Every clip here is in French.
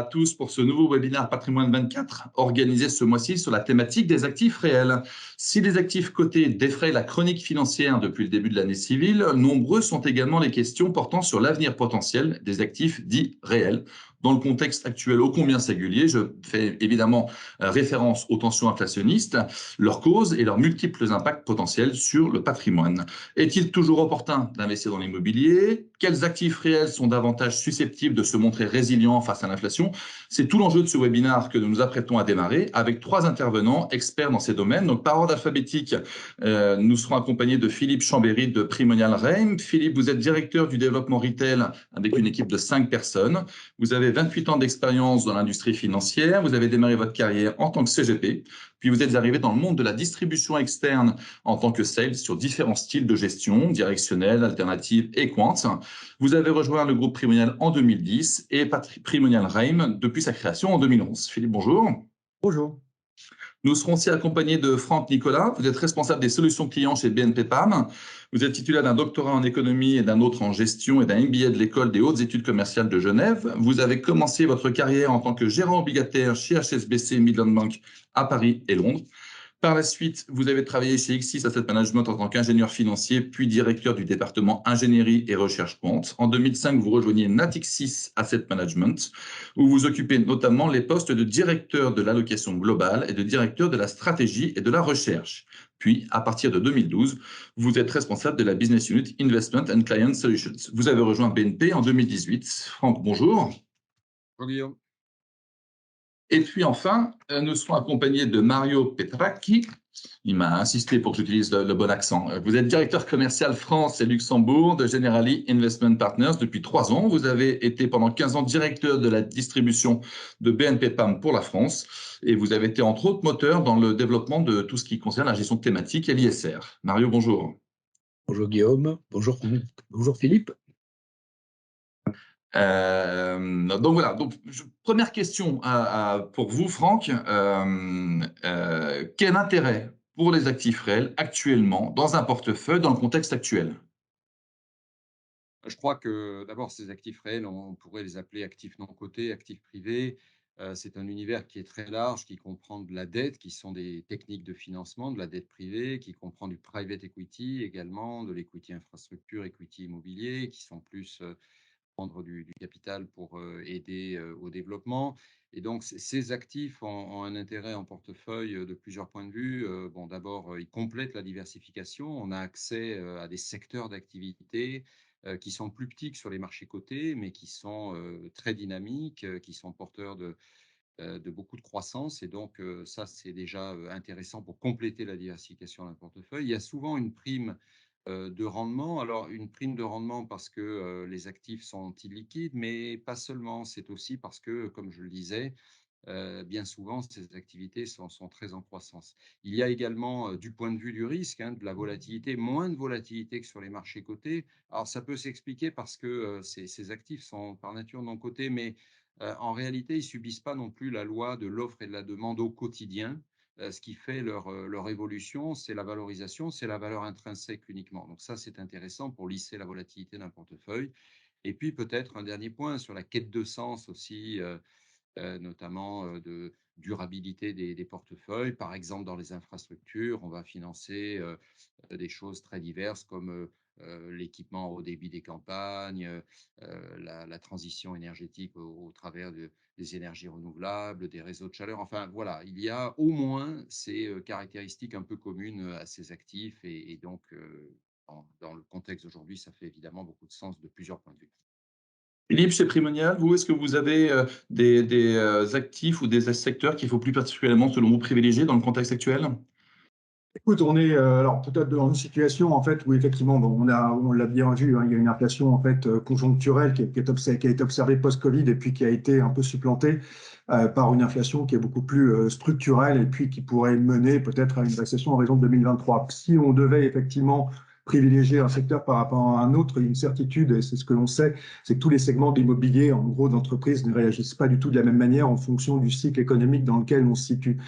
à tous pour ce nouveau webinaire Patrimoine 24, organisé ce mois-ci sur la thématique des actifs réels. Si les actifs cotés défrayent la chronique financière depuis le début de l'année civile, nombreuses sont également les questions portant sur l'avenir potentiel des actifs dits réels. Dans le contexte actuel ô combien singulier, je fais évidemment référence aux tensions inflationnistes, leurs causes et leurs multiples impacts potentiels sur le patrimoine. Est-il toujours opportun d'investir dans l'immobilier? Quels actifs réels sont davantage susceptibles de se montrer résilients face à l'inflation? C'est tout l'enjeu de ce webinaire que nous nous apprêtons à démarrer avec 3 intervenants experts dans ces domaines. Donc, par ordre alphabétique, nous serons accompagnés de Philippe Chambéry de Primonial Reim. Philippe, vous êtes directeur du développement retail avec une équipe de 5 personnes. Vous avez 28 ans d'expérience dans l'industrie financière. Vous avez démarré votre carrière en tant que CGP. Puis vous êtes arrivé dans le monde de la distribution externe en tant que sales sur différents styles de gestion, directionnelle, alternative et quant. Vous avez rejoint le groupe Primonial en 2010 et Primonial Reim depuis sa création en 2011. Philippe, bonjour. Bonjour. Nous serons aussi accompagnés de Franck Nicolas. Vous êtes responsable des solutions clients chez BNP Paribas. Vous êtes titulaire d'un doctorat en économie et d'un autre en gestion et d'un MBA de l'école des hautes études commerciales de Genève. Vous avez commencé votre carrière en tant que gérant obligataire chez HSBC Midland Bank à Paris et Londres. Par la suite, vous avez travaillé chez X6 Asset Management en tant qu'ingénieur financier, puis directeur du département ingénierie et recherche compte. En 2005, vous rejoignez Natixis Asset Management, où vous occupez notamment les postes de directeur de l'allocation globale et de directeur de la stratégie et de la recherche. Puis, à partir de 2012, vous êtes responsable de la Business Unit Investment and Client Solutions. Vous avez rejoint BNP en 2018. Franck, bonjour. Bonjour Guillaume. Et puis enfin, nous serons accompagnés de Mario Petracchi. Il m'a insisté pour que j'utilise le bon accent. Vous êtes directeur commercial France et Luxembourg de Generali Investment Partners depuis 3 ans. Vous avez été pendant 15 ans directeur de la distribution de BNP Paribas pour la France. Et vous avez été entre autres moteur dans le développement de tout ce qui concerne la gestion thématique et l'ISR. Mario, bonjour. Bonjour Guillaume. Bonjour Philippe. Donc voilà, première question pour vous, Franck. Quel intérêt pour les actifs réels actuellement dans un portefeuille dans le contexte actuel? Je crois que d'abord, ces actifs réels, on pourrait les appeler actifs non cotés, actifs privés. C'est un univers qui est très large, qui comprend de la dette, qui sont des techniques de financement, de la dette privée, qui comprend du private equity également, de l'equity infrastructure, equity immobilier, qui sont plus prendre du capital pour aider au développement. Et donc, ces actifs ont un intérêt en portefeuille de plusieurs points de vue. Bon, d'abord, ils complètent la diversification. On a accès à des secteurs d'activité qui sont plus petits que sur les marchés cotés, mais qui sont très dynamiques, qui sont porteurs de beaucoup de croissance. Et donc, ça, c'est déjà intéressant pour compléter la diversification d'un portefeuille. Il y a souvent une prime de rendement. Alors, une prime de rendement parce que les actifs sont illiquides, mais pas seulement. C'est aussi parce que, comme je le disais, bien souvent, ces activités sont très en croissance. Il y a également, du point de vue du risque, de la volatilité, moins de volatilité que sur les marchés cotés. Alors, ça peut s'expliquer parce que ces actifs sont par nature non cotés, mais en réalité, ils ne subissent pas non plus la loi de l'offre et de la demande au quotidien. Ce qui fait leur évolution, c'est la valorisation, c'est la valeur intrinsèque uniquement. Donc ça, c'est intéressant pour lisser la volatilité d'un portefeuille. Et puis peut-être un dernier point sur la quête de sens aussi, notamment de durabilité des portefeuilles. Par exemple, dans les infrastructures, on va financer des choses très diverses comme l'équipement au débit des campagnes, la transition énergétique au travers des énergies renouvelables, des réseaux de chaleur. Enfin, voilà, il y a au moins ces caractéristiques un peu communes à ces actifs. Et donc, dans le contexte d'aujourd'hui, ça fait évidemment beaucoup de sens de plusieurs points de vue. Philippe, chez Primonial, vous, est-ce que vous avez des actifs ou des secteurs qu'il faut plus particulièrement, selon vous, privilégier dans le contexte actuel? Écoute, on est alors peut-être dans une situation en fait où effectivement, bon, on l'a bien vu, il y a une inflation en fait conjoncturelle qui a été observée post-Covid et puis qui a été un peu supplantée par une inflation qui est beaucoup plus structurelle et puis qui pourrait mener peut-être à une récession en raison de 2023. Si on devait effectivement privilégier un secteur par rapport à un autre, une certitude, et c'est ce que l'on sait, c'est que tous les segments d'immobilier, en gros, d'entreprise ne réagissent pas du tout de la même manière en fonction du cycle économique dans lequel on se situe.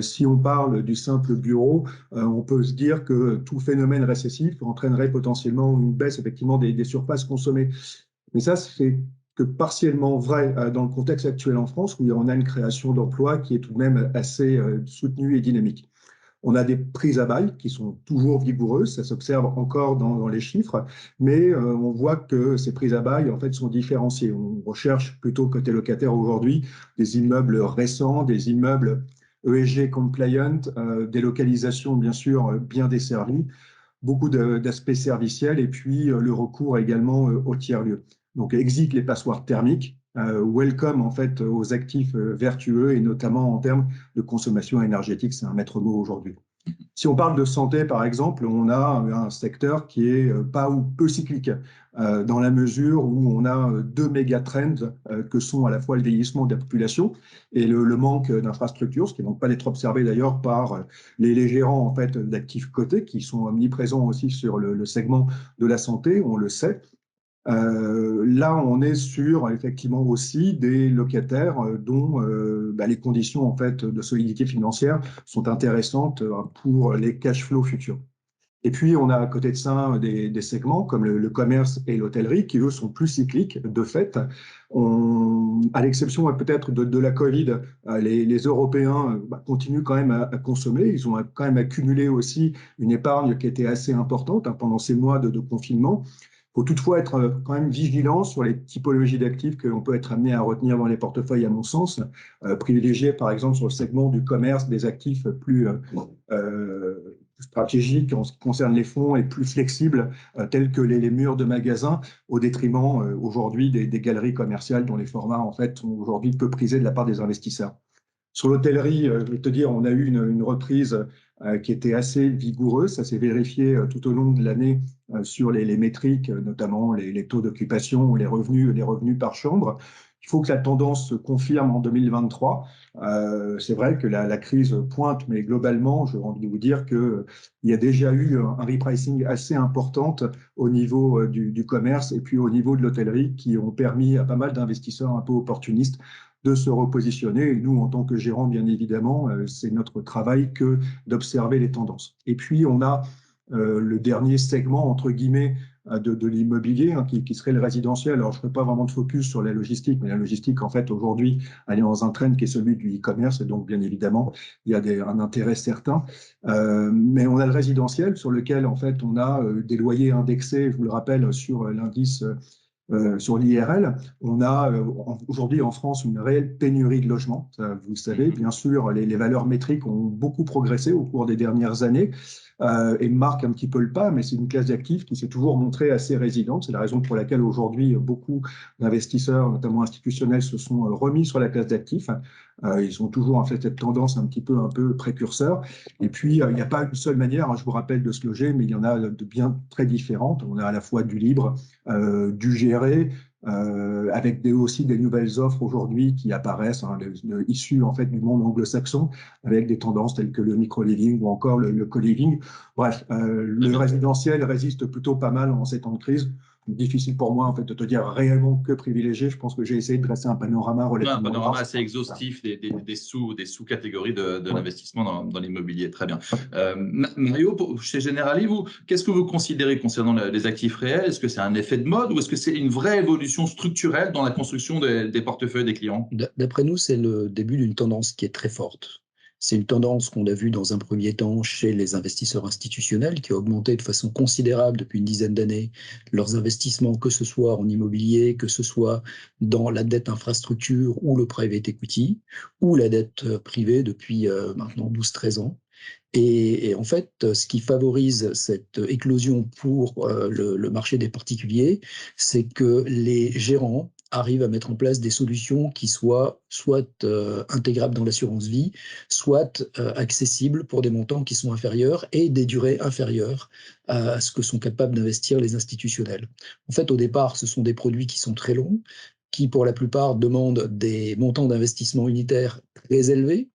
Si on parle du simple bureau, on peut se dire que tout phénomène récessif entraînerait potentiellement une baisse effectivement des surfaces consommées. Mais ça, c'est que partiellement vrai dans le contexte actuel en France, où on a une création d'emplois qui est tout de même assez soutenue et dynamique. On a des prises à bail qui sont toujours vigoureuses, ça s'observe encore dans les chiffres, mais on voit que ces prises à bail en fait sont différenciées. On recherche plutôt côté locataire aujourd'hui des immeubles récents, des immeubles ESG compliant, des localisations bien sûr bien desservies, beaucoup d'aspects serviciels et puis le recours également au tiers-lieu. Donc, exit les passoires thermiques, welcome en fait aux actifs vertueux et notamment en termes de consommation énergétique, c'est un maître mot aujourd'hui. Si on parle de santé, par exemple, on a un secteur qui est pas ou peu cyclique, dans la mesure où on a deux méga trends que sont à la fois le vieillissement de la population et le manque d'infrastructures, ce qui ne manque pas d'être observé d'ailleurs par les gérants en fait d'actifs cotés qui sont omniprésents aussi sur le segment de la santé, on le sait. Là, on est sur effectivement aussi des locataires dont les conditions en fait de solidité financière sont intéressantes pour les cash flows futurs. Et puis, on a à côté de ça des segments comme le commerce et l'hôtellerie qui, eux, sont plus cycliques de fait. À l'exception peut-être de la Covid, les Européens continuent quand même à consommer. Ils ont quand même accumulé aussi une épargne qui était assez importante pendant ces mois de confinement. Il faut toutefois être quand même vigilant sur les typologies d'actifs que l'on peut être amené à retenir dans les portefeuilles, à mon sens. Privilégier, par exemple, sur le segment du commerce, des actifs plus stratégiques en ce qui concerne les fonds et plus flexibles, tels que les murs de magasins, au détriment aujourd'hui des galeries commerciales dont les formats, en fait, sont aujourd'hui peu prisés de la part des investisseurs. Sur l'hôtellerie, je vais te dire, on a eu une reprise qui était assez vigoureuse. Ça s'est vérifié tout au long de l'année sur les métriques, notamment les taux d'occupation ou les revenus par chambre. Il faut que la tendance se confirme en 2023. C'est vrai que la crise pointe, mais globalement, j'ai envie de vous dire qu'il y a déjà eu un repricing assez important au niveau du commerce et puis au niveau de l'hôtellerie qui ont permis à pas mal d'investisseurs un peu opportunistes de se repositionner. Et nous, en tant que gérants, bien évidemment, c'est notre travail que d'observer les tendances. Et puis, on a le dernier segment, entre guillemets, de l'immobilier, qui serait le résidentiel. Alors, je ne fais pas vraiment de focus sur la logistique, mais la logistique, en fait, aujourd'hui, elle est dans un trend qui est celui du e-commerce, et donc, bien évidemment, il y a un intérêt certain. Mais on a le résidentiel, sur lequel, en fait, on a des loyers indexés, je vous le rappelle, sur l'indice sur l'IRL. On a aujourd'hui en France une réelle pénurie de logements. Ça, vous le savez, bien sûr, les valeurs métriques ont beaucoup progressé au cours des dernières années et marquent un petit peu le pas, mais c'est une classe d'actifs qui s'est toujours montrée assez résiliente. C'est la raison pour laquelle aujourd'hui, beaucoup d'investisseurs, notamment institutionnels, se sont remis sur la classe d'actifs. Ils ont toujours en fait cette tendance un peu précurseur. Et puis, il n'y a pas une seule manière, je vous rappelle, de se loger, mais il y en a de bien très différentes. On a à la fois du libre, du géré, avec aussi des nouvelles offres aujourd'hui qui apparaissent, issues en fait du monde anglo-saxon, avec des tendances telles que le micro-living ou encore le co-living. Bref, le résidentiel résiste plutôt pas mal en ces temps de crise. Difficile pour moi en fait de te dire réellement que privilégier. Je pense que j'ai essayé de dresser un panorama relativement Un panorama large. assez exhaustif des sous-catégories de l'investissement dans l'immobilier. Très bien. Mario, chez Generali, qu'est-ce que vous considérez concernant les actifs réels? Est-ce que c'est un effet de mode ou est-ce que c'est une vraie évolution structurelle dans la construction des portefeuilles des clients? D'après nous, c'est le début d'une tendance qui est très forte. C'est une tendance qu'on a vue dans un premier temps chez les investisseurs institutionnels qui ont augmenté de façon considérable depuis une dizaine d'années leurs investissements, que ce soit en immobilier, que ce soit dans la dette infrastructure ou le private equity, ou la dette privée depuis maintenant 12-13 ans. Et en fait, ce qui favorise cette éclosion pour le marché des particuliers, c'est que les gérants arrivent à mettre en place des solutions qui soient soit intégrables dans l'assurance vie, soit accessibles pour des montants qui sont inférieurs et des durées inférieures à ce que sont capables d'investir les institutionnels. En fait, au départ, ce sont des produits qui sont très longs, qui pour la plupart demandent des montants d'investissement unitaires très élevés.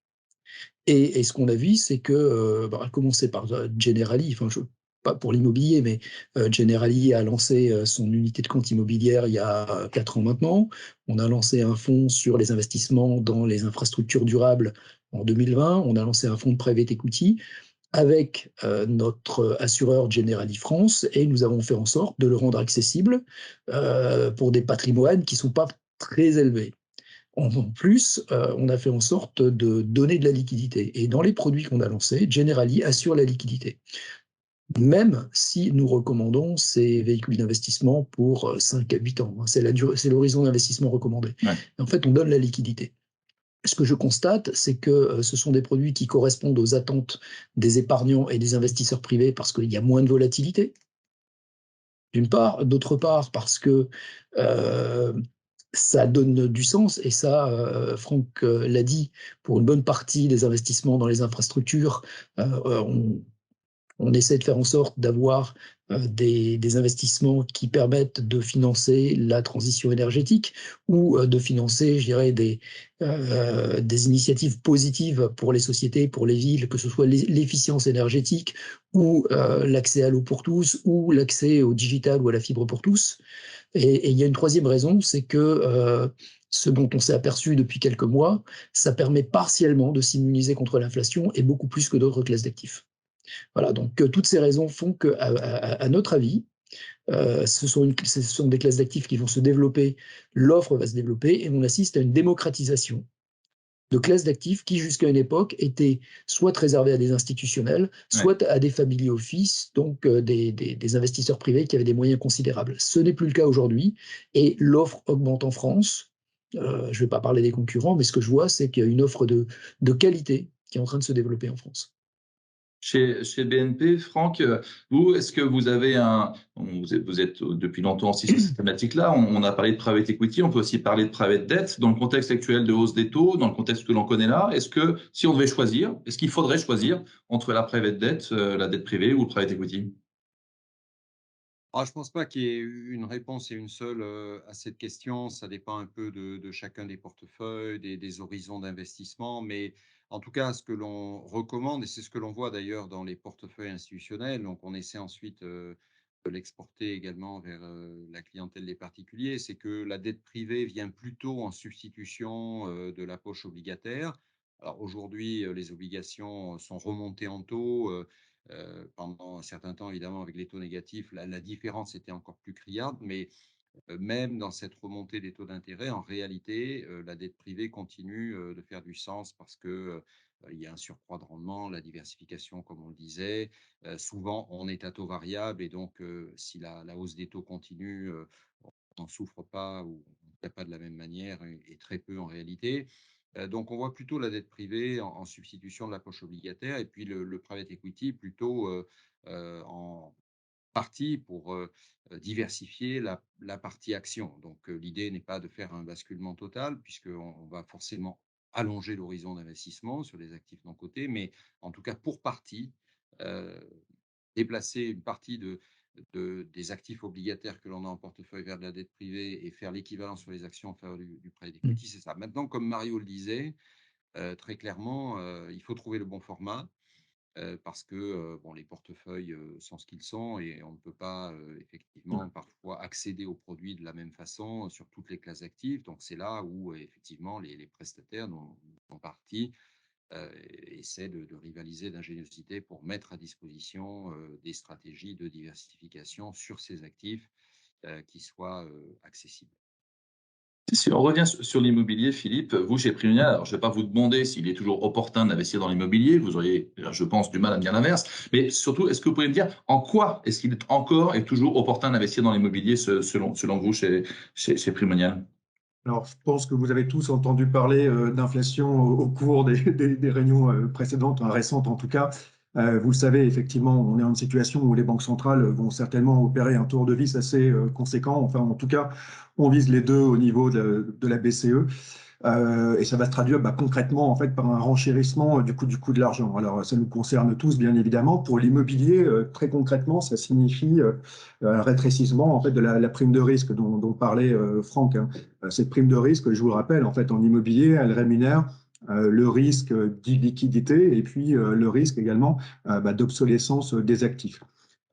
Et ce qu'on a vu, c'est que, à commencer par Generali, pas pour l'immobilier, mais Generali a lancé son unité de compte immobilière il y a 4 ans maintenant. On a lancé un fonds sur les investissements dans les infrastructures durables en 2020. On a lancé un fonds de private equity avec notre assureur Generali France, et nous avons fait en sorte de le rendre accessible pour des patrimoines qui ne sont pas très élevés. En plus, on a fait en sorte de donner de la liquidité. Et dans les produits qu'on a lancés, Generali assure la liquidité. Même si nous recommandons ces véhicules d'investissement pour 5 à 8 ans. C'est l'horizon d'investissement recommandé. Ouais. En fait, on donne la liquidité. Ce que je constate, c'est que ce sont des produits qui correspondent aux attentes des épargnants et des investisseurs privés parce qu'il y a moins de volatilité, d'une part. D'autre part, parce que ça donne du sens, et ça, Franck l'a dit, pour une bonne partie des investissements dans les infrastructures, on essaie de faire en sorte d'avoir des investissements qui permettent de financer la transition énergétique ou de financer, je dirais, des initiatives positives pour les sociétés, pour les villes, que ce soit l'efficience énergétique ou l'accès à l'eau pour tous ou l'accès au digital ou à la fibre pour tous. Et il y a une troisième raison, c'est que ce dont on s'est aperçu depuis quelques mois, ça permet partiellement de s'immuniser contre l'inflation et beaucoup plus que d'autres classes d'actifs. Voilà, donc toutes ces raisons font qu'à notre avis, ce sont des classes d'actifs qui vont se développer, l'offre va se développer, et on assiste à une démocratisation de classes d'actifs qui, jusqu'à une époque, étaient soit réservées à des institutionnels, soit à des family office, donc des investisseurs privés qui avaient des moyens considérables. Ce n'est plus le cas aujourd'hui, et l'offre augmente en France. Je ne vais pas parler des concurrents, mais ce que je vois, c'est qu'il y a une offre de qualité qui est en train de se développer en France. Chez BNP, Franck, vous, est-ce que vous avez vous êtes depuis longtemps aussi sur cette thématique-là, on a parlé de private equity, on peut aussi parler de private debt. Dans le contexte actuel de hausse des taux, dans le contexte que l'on connaît là, est-ce que si on devait choisir, est-ce qu'il faudrait choisir entre la private debt, la dette privée ou le private equity? Je ne pense pas qu'il y ait une réponse et une seule à cette question. Ça dépend un peu de chacun des portefeuilles, des horizons d'investissement. Mais en tout cas, ce que l'on recommande, et c'est ce que l'on voit d'ailleurs dans les portefeuilles institutionnels, donc on essaie ensuite de l'exporter également vers la clientèle des particuliers, c'est que la dette privée vient plutôt en substitution de la poche obligataire. Alors aujourd'hui, les obligations sont remontées en taux. Pendant un certain temps, évidemment, avec les taux négatifs, la différence était encore plus criarde, mais même dans cette remontée des taux d'intérêt, en réalité, la dette privée continue de faire du sens parce que il y a un surcroît de rendement, la diversification, comme on le disait. Souvent, on est à taux variable et donc, si la hausse des taux continue, on n'en souffre pas ou on ne fait pas de la même manière et très peu en réalité. Donc, on voit plutôt la dette privée en substitution de la poche obligataire et puis le private equity plutôt en partie pour diversifier la partie action. Donc, l'idée n'est pas de faire un basculement total puisqu'on va forcément allonger l'horizon d'investissement sur les actifs non cotés, mais en tout cas pour partie, euh, déplacer une partie des actifs obligataires que l'on a en portefeuille vers de la dette privée et faire l'équivalent sur les actions en faveur du private equity, c'est ça. Maintenant, comme Mario le disait, très clairement, il faut trouver le bon format parce que bon, les portefeuilles sont ce qu'ils sont et on ne peut pas effectivement parfois accéder aux produits de la même façon sur toutes les classes actives. Donc c'est là où effectivement les prestataires, dont en partie, essaient de rivaliser d'ingéniosité pour mettre à disposition des stratégies de diversification sur ces actifs qui soient accessibles. Si on revient sur l'immobilier, Philippe, vous chez Primonial, alors je ne vais pas vous demander s'il est toujours opportun d'investir dans l'immobilier, vous auriez, je pense, du mal à me dire l'inverse, mais surtout, est-ce que vous pouvez me dire en quoi est-ce qu'il est encore et toujours opportun d'investir dans l'immobilier selon vous chez Primonial? Alors, je pense que vous avez tous entendu parler d'inflation au cours des réunions précédentes, récentes en tout cas. Vous le savez, effectivement, on est dans une situation où les banques centrales vont certainement opérer un tour de vis assez conséquent. Enfin, en tout cas, on vise les deux au niveau de la BCE. Et ça va se traduire concrètement en fait par un renchérissement du coût de l'argent. Alors ça nous concerne tous bien évidemment. Pour l'immobilier, très concrètement, ça signifie un rétrécissement en fait de la prime de risque dont parlait Franck. Hein. Cette prime de risque, je vous le rappelle, en fait en immobilier, elle rémunère le risque d'illiquidité et puis le risque également d'obsolescence des actifs.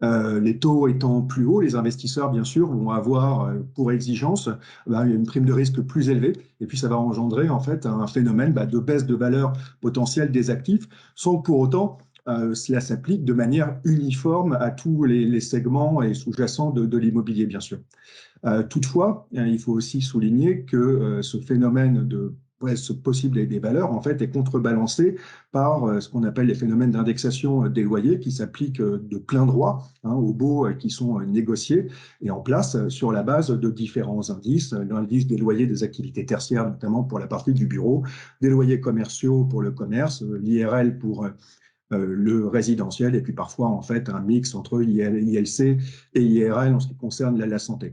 Les taux étant plus hauts, les investisseurs, bien sûr, vont avoir pour exigence une prime de risque plus élevée. Et puis, ça va engendrer en fait un phénomène de baisse de valeur potentielle des actifs, sans que pour autant cela s'applique de manière uniforme à tous les segments et sous-jacents de l'immobilier, bien sûr. Toutefois, il faut aussi souligner que ce phénomène de ce possible des valeurs, en fait, est contrebalancé par ce qu'on appelle les phénomènes d'indexation des loyers qui s'appliquent de plein droit aux baux qui sont négociés et en place sur la base de différents indices. L'indice des loyers des activités tertiaires, notamment pour la partie du bureau, des loyers commerciaux pour le commerce, l'IRL pour le résidentiel et puis parfois en fait un mix entre ILC et IRL en ce qui concerne la santé.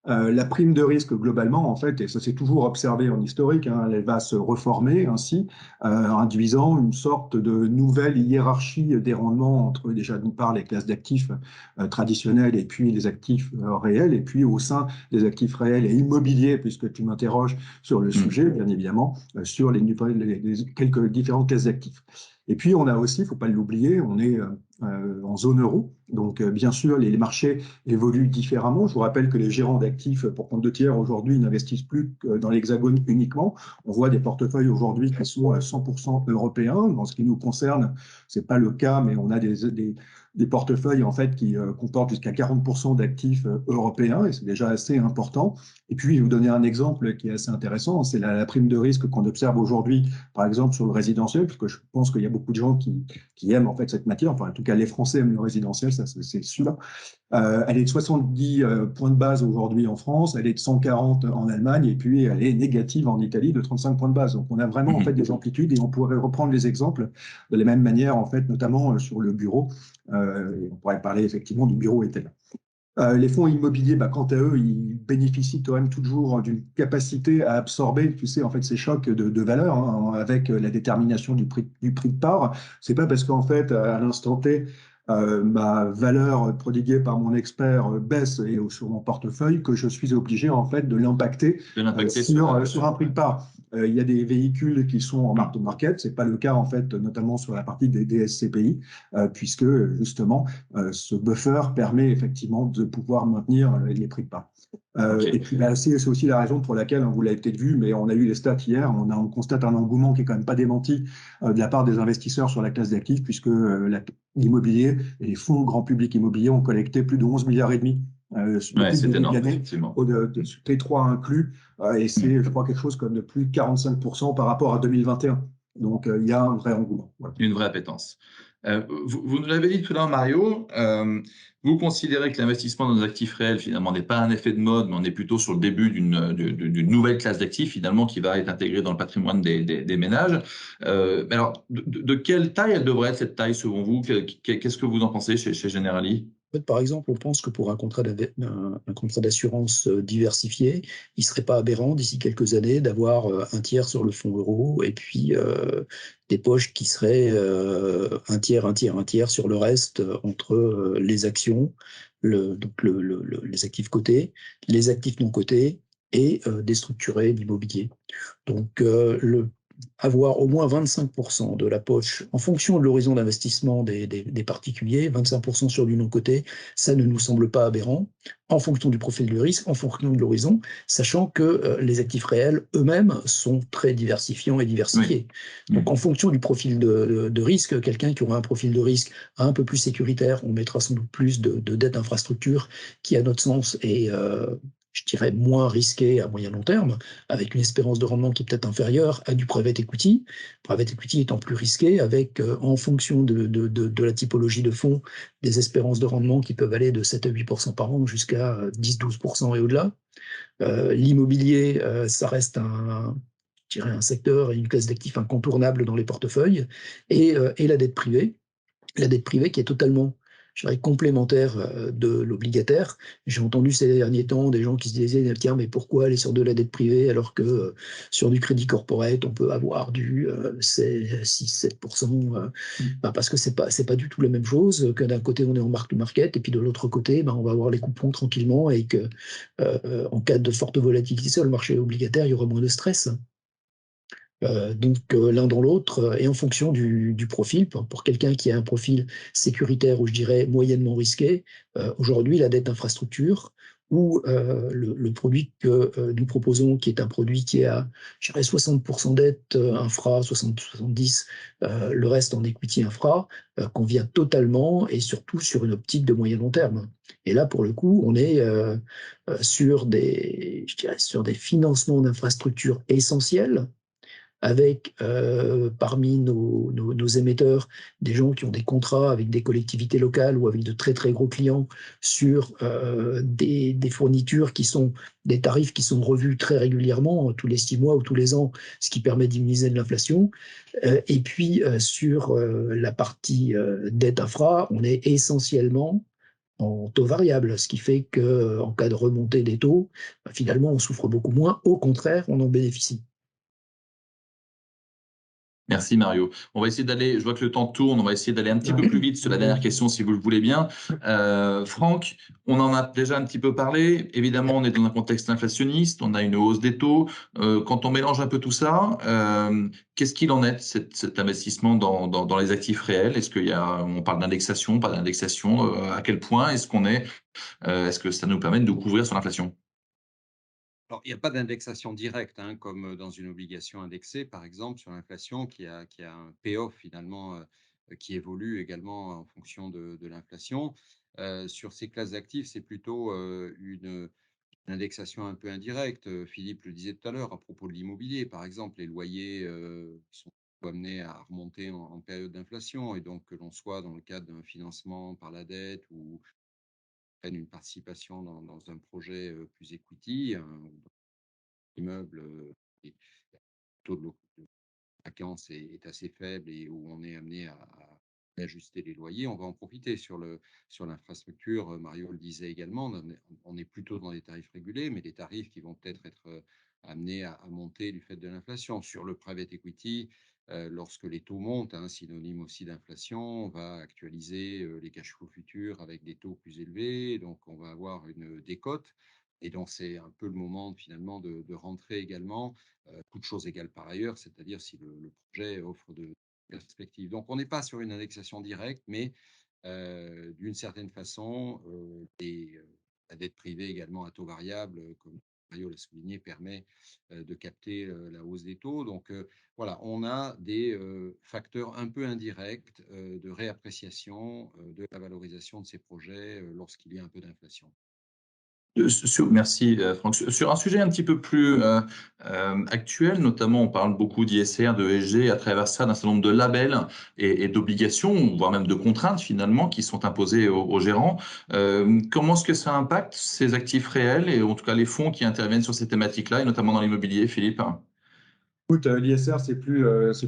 La prime de risque globalement, en fait, et ça s'est toujours observé en historique, elle va se reformer ainsi, induisant une sorte de nouvelle hiérarchie des rendements entre déjà d'une part les classes d'actifs traditionnels et puis les actifs réels, et puis au sein des actifs réels et immobiliers, puisque tu m'interroges sur le sujet, bien évidemment, sur les quelques différentes classes d'actifs. Et puis on a aussi, il ne faut pas l'oublier, on est en zone euro. Donc, bien sûr, les marchés évoluent différemment. Je vous rappelle que les gérants d'actifs pour compte de tiers aujourd'hui n'investissent plus que dans l'Hexagone uniquement. On voit des portefeuilles aujourd'hui qui sont 100% européens. Dans ce qui nous concerne, c'est pas le cas, mais on a des portefeuilles en fait qui comportent jusqu'à 40% d'actifs européens et c'est déjà assez important. Et puis, je vais vous donner un exemple qui est assez intéressant. C'est la prime de risque qu'on observe aujourd'hui, par exemple, sur le résidentiel, parce que je pense qu'il y a beaucoup de gens qui aiment en fait cette matière. Enfin, en tout cas, les Français aiment le résidentiel, ça c'est sûr. Elle est de 70 points de base aujourd'hui en France, elle est de 140 en Allemagne, et puis elle est négative en Italie de 35 points de base. Donc on a vraiment en fait des amplitudes, et on pourrait reprendre les exemples de la même manière, en fait, notamment sur le bureau. Et on pourrait parler effectivement du bureau ETEL. Les fonds immobiliers, quant à eux, ils bénéficient quand même toujours d'une capacité à absorber, tu sais, en fait, ces chocs de valeur avec la détermination du prix de part. C'est pas parce qu'en fait, à l'instant T, ma valeur prodiguée par mon expert baisse et sur mon portefeuille que je suis obligé en fait de l'impacter sur un prix de part. Il y a des véhicules qui sont en mark-to-market, c'est pas le cas en fait, notamment sur la partie des DSCPI, puisque justement ce buffer permet effectivement de pouvoir maintenir les prix de part. Et puis c'est aussi la raison pour laquelle, vous l'avez peut-être vu, mais on a eu les stats hier, on constate un engouement qui est quand même pas démenti de la part des investisseurs sur la classe d'actifs, puisque l'immobilier et les fonds grand public immobilier ont collecté plus de 11 milliards et demi depuis le début de l'année, T3 inclus, et c'est, je crois, quelque chose comme de plus de 45% par rapport à 2021. Donc, il y a un vrai engouement. Voilà. Une vraie appétence. Vous nous l'avez dit tout à l'heure, Mario, vous considérez que l'investissement dans nos actifs réels, finalement, n'est pas un effet de mode, mais on est plutôt sur le début d'une nouvelle classe d'actifs, finalement, qui va être intégrée dans le patrimoine des ménages. Alors, de quelle taille elle devrait être, cette taille, selon vous? Qu'est-ce que vous en pensez chez Generali? Par exemple, on pense que pour un contrat d'assurance diversifié, il ne serait pas aberrant d'ici quelques années d'avoir un tiers sur le fonds euro et puis des poches qui seraient un tiers sur le reste entre les actions, les actifs cotés, les actifs non cotés et des structurés d'immobilier. Donc, avoir au moins 25% de la poche en fonction de l'horizon d'investissement des particuliers, 25% sur du non-coté, ça ne nous semble pas aberrant, en fonction du profil du risque, en fonction de l'horizon, sachant que les actifs réels eux-mêmes sont très diversifiants et diversifiés. Oui. Donc en fonction du profil de risque, quelqu'un qui aura un profil de risque un peu plus sécuritaire, on mettra sans doute plus de dette d'infrastructure qui, à notre sens, est je dirais, moins risqué à moyen long terme, avec une espérance de rendement qui est peut-être inférieure à du private equity. Private equity étant plus risqué, avec, en fonction de la typologie de fonds, des espérances de rendement qui peuvent aller de 7 à 8% par an jusqu'à 10-12% et au-delà. L'immobilier, ça reste un secteur et une classe d'actifs incontournable dans les portefeuilles, et la dette privée. La dette privée qui est totalement, je dirais, complémentaire de l'obligataire. J'ai entendu ces derniers temps des gens qui se disaient, tiens, mais pourquoi aller sur de la dette privée alors que sur du crédit corporate, on peut avoir du 6-7%, parce que c'est pas du tout la même chose, que d'un côté, on est en mark-to-market, et puis de l'autre côté, on va avoir les coupons tranquillement, et que en cas de forte volatilité sur le marché obligataire, il y aura moins de stress. Donc l'un dans l'autre, et en fonction du profil, pour quelqu'un qui a un profil sécuritaire ou je dirais moyennement risqué, aujourd'hui la dette d'infrastructure où le produit que nous proposons, qui est un produit qui est à, je dirais, 60% dette infra, 70, le reste en equity infra, convient totalement et surtout sur une optique de moyen long terme. Et là, pour le coup, on est sur je dirais, sur des financements d'infrastructures essentiels, avec parmi nos émetteurs des gens qui ont des contrats avec des collectivités locales ou avec de très très gros clients sur des fournitures qui sont des tarifs qui sont revus très régulièrement, tous les 6 mois ou tous les ans, ce qui permet d'immuniser de l'inflation. Et puis sur la partie dette infra, on est essentiellement en taux variable, ce qui fait qu'en cas de remontée des taux, finalement, on souffre beaucoup moins. Au contraire, on en bénéficie. Merci Mario. On va essayer d'aller, je vois que le temps tourne, on va essayer d'aller un petit peu plus vite sur la dernière question si vous le voulez bien. Franck, on en a déjà un petit peu parlé. Évidemment, on est dans un contexte inflationniste, on a une hausse des taux. Quand on mélange un peu tout ça, qu'est-ce qu'il en est de cet investissement dans les actifs réels? Est-ce on parle d'indexation, pas d'indexation? À quel point est-ce que ça nous permet de nous couvrir sur l'inflation? Alors, il n'y a pas d'indexation directe, hein, comme dans une obligation indexée, par exemple, sur l'inflation, qui a un payoff finalement qui évolue également en fonction de l'inflation. Sur ces classes d'actifs, c'est plutôt une indexation un peu indirecte. Philippe le disait tout à l'heure à propos de l'immobilier, par exemple, les loyers sont amenés à remonter en période d'inflation, et donc que l'on soit dans le cadre d'un financement par la dette ou prenne une participation dans un projet plus equity, immeuble, et le taux de vacance est assez faible et où on est amené à ajuster les loyers, on va en profiter sur l'infrastructure. Mario le disait également, on est plutôt dans des tarifs régulés, mais des tarifs qui vont peut-être être amenés à monter du fait de l'inflation. Sur le private equity, lorsque les taux montent, hein, synonyme aussi d'inflation, on va actualiser les cash flows futurs avec des taux plus élevés, donc on va avoir une décote. Et donc, c'est un peu le moment finalement de rentrer également, toutes choses égales par ailleurs, c'est-à-dire si le projet offre de perspectives. Donc, on n'est pas sur une indexation directe, mais d'une certaine façon, la dette privée également à taux variable, comme Mario l'a souligné, permet de capter la hausse des taux. Donc, voilà, on a des facteurs un peu indirects de réappréciation de la valorisation de ces projets lorsqu'il y a un peu d'inflation. Merci Franck. Sur un sujet un petit peu plus actuel, notamment on parle beaucoup d'ISR, de ESG, à travers ça d'un certain nombre de labels et d'obligations, voire même de contraintes finalement, qui sont imposées aux gérants. Comment est-ce que ça impacte ces actifs réels et en tout cas les fonds qui interviennent sur ces thématiques-là, et notamment dans l'immobilier, Philippe? Écoute, l'ISR, c'est plus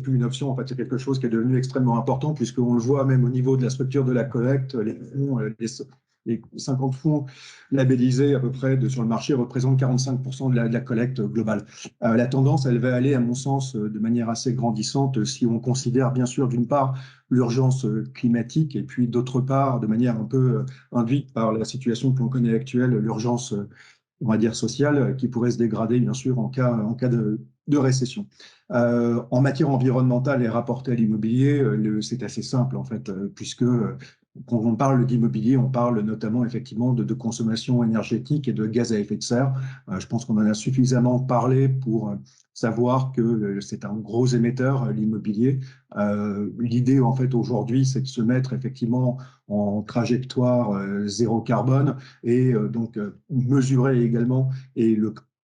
une option. En fait, c'est quelque chose qui est devenu extrêmement important puisqu'on le voit même au niveau de la structure de la collecte. Les fonds, les 50 fonds labellisés à peu près sur le marché représentent 45% de la collecte globale. La tendance, elle va aller, à mon sens, de manière assez grandissante si on considère bien sûr d'une part l'urgence climatique et puis d'autre part, de manière un peu induite par la situation que l'on connaît actuelle, l'urgence on va dire sociale, qui pourrait se dégrader, bien sûr, en cas de récession. En matière environnementale et rapportée à l'immobilier, c'est assez simple, en fait, puisque quand on parle d'immobilier, on parle notamment, effectivement, de consommation énergétique et de gaz à effet de serre. Je pense qu'on en a suffisamment parlé pour savoir que c'est un gros émetteur, l'immobilier. L'idée, en fait, aujourd'hui, c'est de se mettre, effectivement, en trajectoire zéro carbone et donc mesurer également et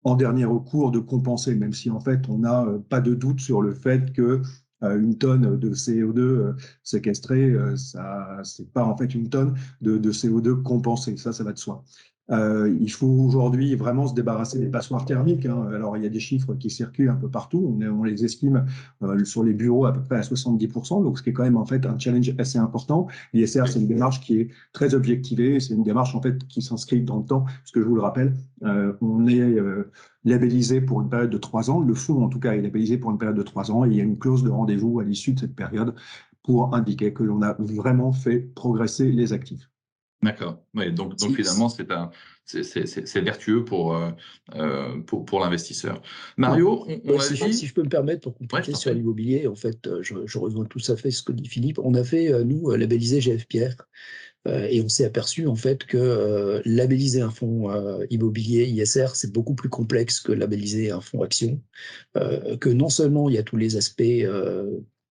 en dernier recours de compenser, même si en fait on n'a pas de doute sur le fait que une tonne de CO2 séquestrée, ça c'est pas en fait une tonne de CO2 compensée, ça va de soi. Il faut aujourd'hui vraiment se débarrasser des passoires thermiques, hein. Alors, il y a des chiffres qui circulent un peu partout. On les estime sur les bureaux à peu près à 70%, donc ce qui est quand même en fait un challenge assez important. L'ISR, c'est une démarche qui est très objectivée. C'est une démarche en fait qui s'inscrit dans le temps. Parce que je vous le rappelle, on est labellisé pour une période de 3 ans. Le fonds, en tout cas, est labellisé pour une période de 3 ans. Et il y a une clause de rendez-vous à l'issue de cette période pour indiquer que l'on a vraiment fait progresser les actifs. D'accord. Oui, donc Si, finalement, c'est vertueux pour l'investisseur. Mario, on a dit. si je peux me permettre pour Ouais, je compléter t'en sur prie. l'immobilier, en fait, je rejoins tout à fait ce que dit Philippe. On a fait, nous, labelliser GF Pierre, Et on s'est aperçu en fait que labelliser un fonds immobilier ISR, c'est beaucoup plus complexe que labelliser un fonds action. Que non seulement il y a tous les aspects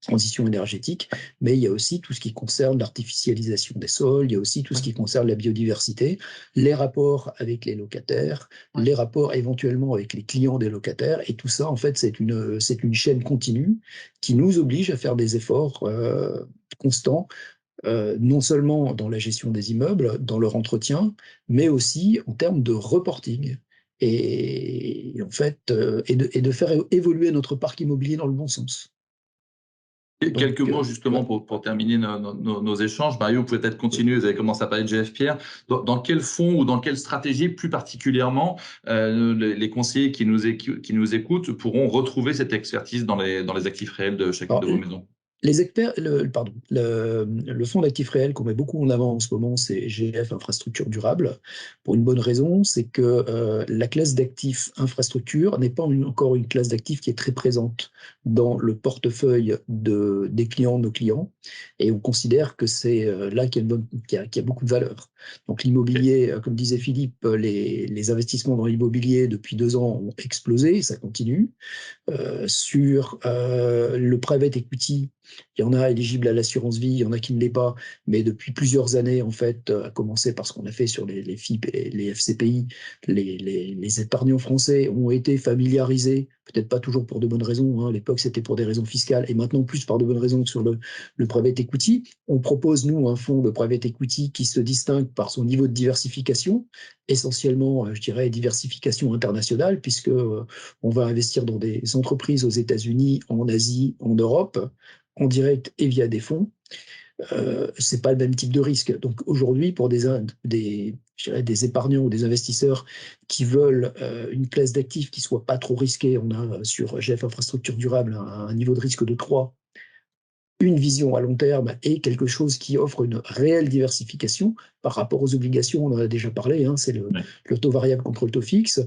transition énergétique, mais il y a aussi tout ce qui concerne l'artificialisation des sols, il y a aussi tout ce qui concerne la biodiversité, les rapports avec les locataires, les rapports éventuellement avec les clients des locataires, et tout ça, en fait, c'est une chaîne continue qui nous oblige à faire des efforts constants, non seulement dans la gestion des immeubles, dans leur entretien, mais aussi en termes de reporting. Et en fait, et de faire évoluer notre parc immobilier dans le bon sens. Quelques mots justement pour terminer nos échanges. Mario, vous pouvez peut-être continuer, vous avez commencé à parler de GF Pierre. Dans quel fonds ou dans quelle stratégie plus particulièrement les conseillers qui nous écoutent pourront retrouver cette expertise dans les actifs réels de chacune de vos maisons? Les experts, le fonds d'actifs réels qu'on met beaucoup en avant en ce moment, c'est GF Infrastructure Durable, pour une bonne raison, c'est que la classe d'actifs infrastructure n'est pas encore une classe d'actifs qui est très présente dans le portefeuille des clients, nos clients, et on considère que c'est là qu'il y a beaucoup de valeur. Donc l'immobilier, comme disait Philippe, les investissements dans l'immobilier depuis 2 ans ont explosé, ça continue. Sur le private equity, il y en a éligibles à l'assurance vie, il y en a qui ne l'est pas, mais depuis plusieurs années, en fait, à commencer par ce qu'on a fait sur les FIP et les FCPI, les épargnants français ont été familiarisés, peut-être pas toujours pour de bonnes raisons, hein, à l'époque c'était pour des raisons fiscales, et maintenant plus par de bonnes raisons sur le private equity. On propose, nous, un fonds de private equity qui se distingue par son niveau de diversification, essentiellement, je dirais, diversification internationale, puisque on va investir dans des entreprises aux États-Unis, en Asie, en Europe, en direct et via des fonds. C'est pas le même type de risque. Donc aujourd'hui, pour des épargnants ou des investisseurs qui veulent une classe d'actifs qui soit pas trop risquée, on a sur GF Infrastructure Durable un niveau de risque de 3, une vision à long terme et quelque chose qui offre une réelle diversification par rapport aux obligations. On en a déjà parlé, hein, c'est le taux variable contre le taux fixe.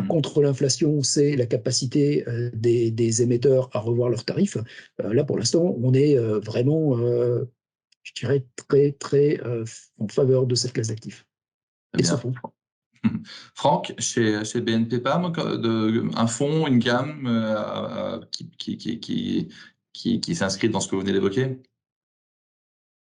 Contre l'inflation, c'est la capacité des émetteurs à revoir leurs tarifs. Là, pour l'instant, on est vraiment, je dirais, très, très en faveur de cette classe d'actifs. Et ce fonds. Franck, chez BNP Paribas, un fonds, une gamme qui s'inscrit dans ce que vous venez d'évoquer?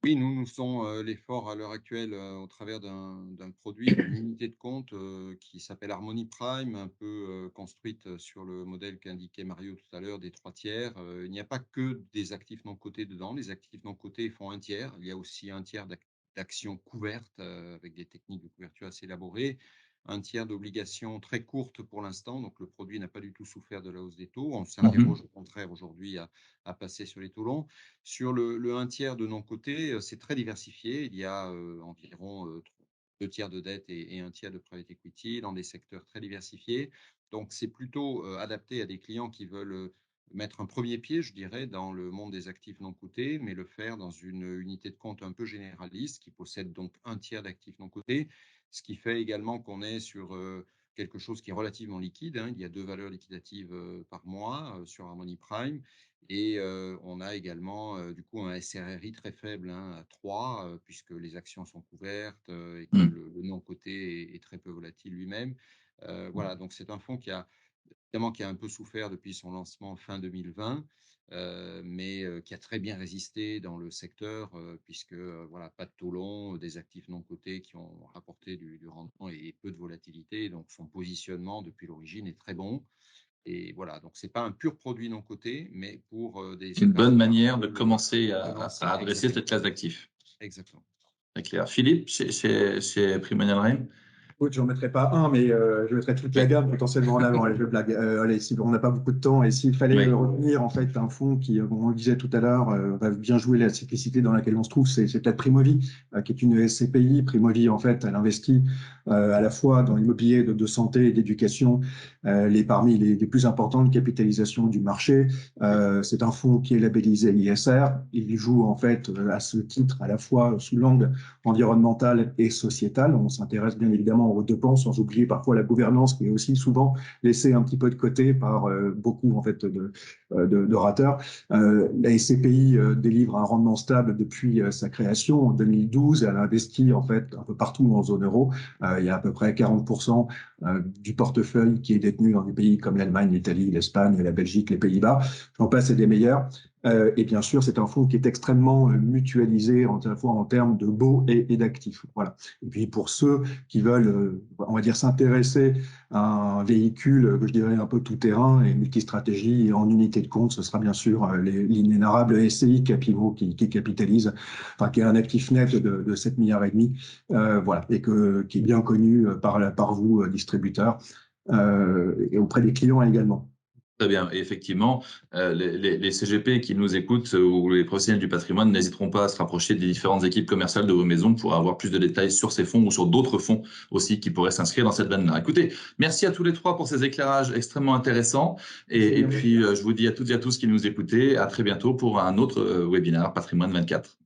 Oui, nous faisons l'effort à l'heure actuelle au travers d'un produit, d'une unité de compte qui s'appelle Harmony Prime, un peu construite sur le modèle qu'indiquait Mario tout à l'heure des 3 tiers. Il n'y a pas que des actifs non cotés dedans. Les actifs non cotés font 1 tiers. Il y a aussi 1 tiers d'actions couvertes avec des techniques de couverture assez élaborées. 1 tiers d'obligations très courtes pour l'instant. Donc, le produit n'a pas du tout souffert de la hausse des taux. On s'interroge au contraire aujourd'hui à passer sur les taux longs. Sur le 1 tiers de non coté, c'est très diversifié. Il y a environ 2 tiers de dette et 1 tiers de private equity dans des secteurs très diversifiés. Donc, c'est plutôt adapté à des clients qui veulent mettre un premier pied, je dirais, dans le monde des actifs non cotés, mais le faire dans une unité de compte un peu généraliste qui possède donc 1 tiers d'actifs non cotés, ce qui fait également qu'on est sur quelque chose qui est relativement liquide, hein. Il y a 2 valeurs liquidatives par mois sur Harmony Prime. Et on a également du coup un SRRI très faible, hein, à 3, puisque les actions sont couvertes et que le non coté est très peu volatile lui-même. Voilà, donc c'est un fonds qui a un peu souffert depuis son lancement fin 2020, mais qui a très bien résisté dans le secteur, puisque voilà, pas de taux long, des actifs non cotés qui ont rapporté du rendement et peu de volatilité. Donc son positionnement depuis l'origine est très bon. Et voilà, donc c'est pas un pur produit non coté, mais pour des Une bonne manière de commencer à adresser cette classe d'actifs. Exactement. Très clair. Philippe, chez Primonial Reim? Écoute, je n'en mettrai pas un, mais je mettrai toute la gamme potentiellement en avant. Allez, je blague. Allez, si on n'a pas beaucoup de temps et s'il fallait retenir en fait un fonds qui, comme on le disait tout à l'heure, va bien jouer la cyclicité dans laquelle on se trouve, c'est peut-être Primovie, qui est une SCPI. Primovie, en fait, elle investit à la fois dans l'immobilier de santé et d'éducation, parmi les plus importantes capitalisations du marché. C'est un fonds qui est labellisé ISR. Il joue en fait à ce titre à la fois sous l'angle environnemental et sociétal. On s'intéresse bien évidemment effectivement aux deux pans, sans oublier parfois la gouvernance qui est aussi souvent laissée un petit peu de côté par beaucoup en fait d'orateurs. La SCPI délivre un rendement stable depuis sa création en 2012. Elle a investi en fait un peu partout en zone euro. Il y a à peu près 40% du portefeuille qui est détenu dans des pays comme l'Allemagne, l'Italie, l'Espagne, la Belgique, les Pays-Bas. J'en passe, et des meilleurs. Et bien sûr, c'est un fonds qui est extrêmement mutualisé à la fois en termes de baux et d'actifs. Voilà. Et puis pour ceux qui veulent, on va dire, s'intéresser à un véhicule que je dirais un peu tout-terrain et multistratégie en unité de compte, ce sera bien sûr l'inénarrable SCI Capimo qui capitalise, enfin qui a un actif net de 7 milliards et demi, voilà, et qui est bien connu par vous, distributeurs, et auprès des clients également. Très bien. Et effectivement, les CGP qui nous écoutent ou les professionnels du patrimoine n'hésiteront pas à se rapprocher des différentes équipes commerciales de vos maisons pour avoir plus de détails sur ces fonds ou sur d'autres fonds aussi qui pourraient s'inscrire dans cette veine-là. Écoutez, merci à tous les trois pour ces éclairages extrêmement intéressants. Et puis, je vous dis à toutes et à tous qui nous écoutez, à très bientôt pour un autre webinaire Patrimoine 24.